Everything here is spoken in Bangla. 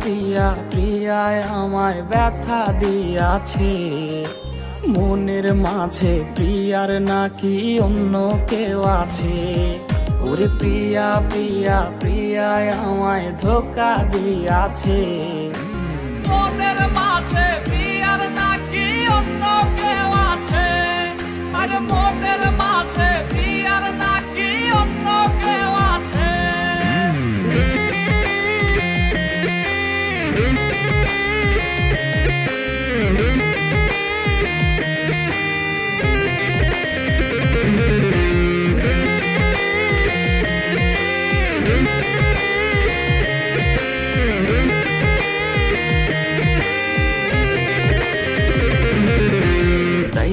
প্রিয়া প্রিয়ায় আমায় ব্যথা দিয়াছে, মনের মাঝে প্রিয়ার নাকি অন্য কেউ আছে। ওরে প্রিয়া প্রিয়া প্রিয়ায় আমায় ধোকা দিয়াছে, মনের মাঝে প্রিয়ার নাকি অন্য কেউ